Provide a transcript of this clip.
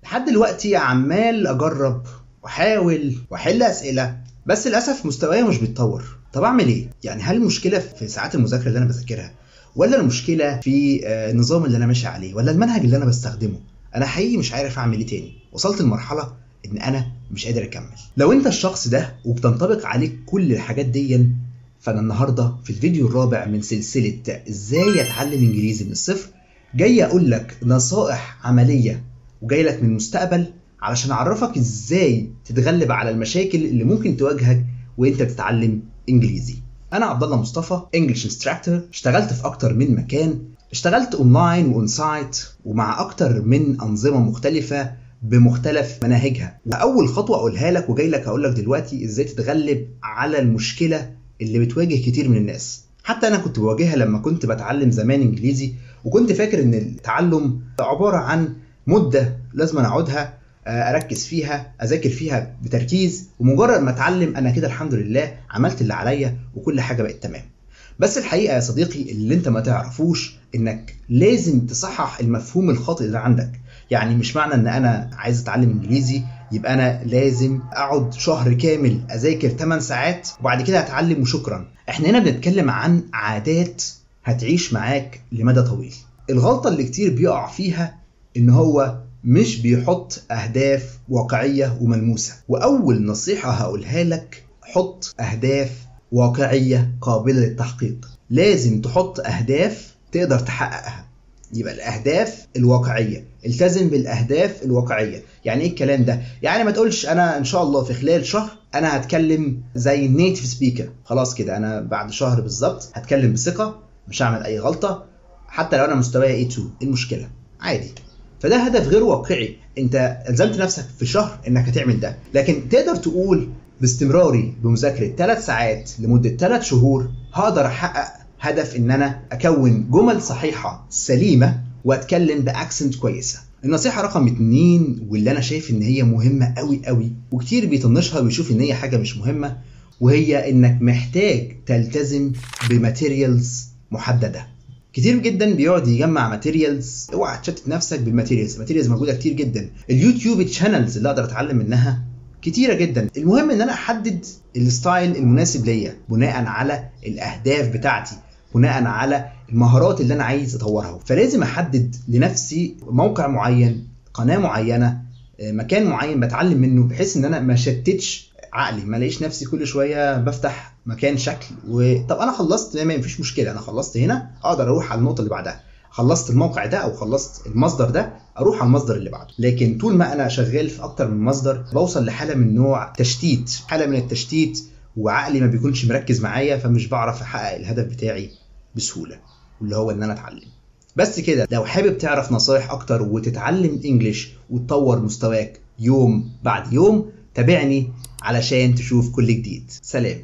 لحد دلوقتي عمال اجرب واحاول واحل اسئله، بس للاسف مستواي مش بيتطور. طب اعمل ايه؟ يعني هل المشكله في ساعات المذاكره اللي انا بذاكرها، ولا المشكله في النظام اللي انا ماشي عليه، ولا المنهج اللي انا بستخدمه؟ انا حقيقي مش عارف اعمل ايه تاني. وصلت لمرحله ان انا مش قادر اكمل. لو انت الشخص ده وبتنطبق عليك كل الحاجات دي، فانا النهارده في الفيديو الرابع من سلسله ازاي اتعلم انجليزي من الصفر جاي اقول لك نصائح عمليه، وجاي لك من المستقبل علشان اعرفك ازاي تتغلب على المشاكل اللي ممكن تواجهك وانت بتتعلم انجليزي. انا عبد الله مصطفى، انجلش انستراكتور، اشتغلت في اكتر من مكان، اشتغلت اونلاين وان سايت ومع اكتر من انظمه مختلفه بمختلف مناهجها. واول خطوه اقولها لك وجاي لك اقول لك دلوقتي ازاي تتغلب على المشكله اللي بتواجه كتير من الناس. حتى انا كنت بواجهها لما كنت بتعلم زمان انجليزي، وكنت فاكر ان التعلم عباره عن مده لازم اقعدها اركز فيها، اذاكر فيها بتركيز، ومجرد ما اتعلم انا كده الحمد لله عملت اللي عليا وكل حاجه بقت تمام. بس الحقيقه يا صديقي اللي انت ما تعرفوش انك لازم تصحح المفهوم الخاطئ ده عندك. يعني مش معنى ان انا عايز اتعلم انجليزي يبقى انا لازم اقعد شهر كامل اذاكر 8 ساعات وبعد كده اتعلم وشكرا. احنا هنا بنتكلم عن عادات هتعيش معاك لمدى طويل. الغلطه اللي كتير بيقع فيها ان هو مش بيحط اهداف واقعيه وملموسه. واول نصيحه هقولها لك، حط اهداف واقعيه قابله للتحقيق. لازم تحط اهداف تقدر تحققها. يبقى الاهداف الواقعيه، التزم بالاهداف الواقعيه. يعني ايه الكلام ده؟ يعني ما تقولش انا ان شاء الله في خلال شهر انا هتكلم زي النيتيف سبيكر، خلاص كده انا بعد شهر بالظبط هتكلم بثقه، مش هعمل اي غلطه حتى لو انا مستواي A2. المشكله عادي. فده هدف غير واقعي. انت الزمت نفسك في شهر انك هتعمل ده، لكن تقدر تقول باستمراري بمذاكره 3 ساعات لمده 3 شهور هقدر احقق هدف ان انا اكون جمل صحيحه سليمه واتكلم باكسنت كويسه. النصيحه رقم 2 واللي انا شايف ان هي مهمه قوي قوي وكتير بيطنشها ويشوف ان هي حاجه مش مهمه، وهي انك محتاج تلتزم بماتيريالز محدده. كتير جدا بيقعد يجمع ماتيريالز. اوعى تشتت نفسك بالماتيريالز موجوده كتير جدا. اليوتيوب تشانلز اللي اقدر اتعلم منها كتيره جدا. المهم ان انا احدد الستايل المناسب ليا بناء على الاهداف بتاعتي، بناء على المهارات اللي انا عايز اطورها. فلازم احدد لنفسي موقع معين، قناه معينه، مكان معين بتعلم منه، بحيث ان انا ما شتتش عقلي، ما الاقيش نفسي كل شويه بفتح مكان شكل طب انا خلصت ما مفيش مشكله، انا خلصت هنا اقدر اروح على النقطه اللي بعدها، خلصت الموقع ده او خلصت المصدر ده اروح على المصدر اللي بعده. لكن طول ما انا شغال في اكتر من مصدر بوصل لحاله من نوع تشتيت، حاله من التشتيت، وعقلي ما بيكونش مركز معايا، فمش بعرف احقق الهدف بتاعي بسهوله واللي هو ان انا اتعلم. بس كده. لو حابب تعرف نصايح اكتر وتتعلم انجليش وتطور مستواك يوم بعد يوم، تابعني علشان تشوف كل جديد. سلام.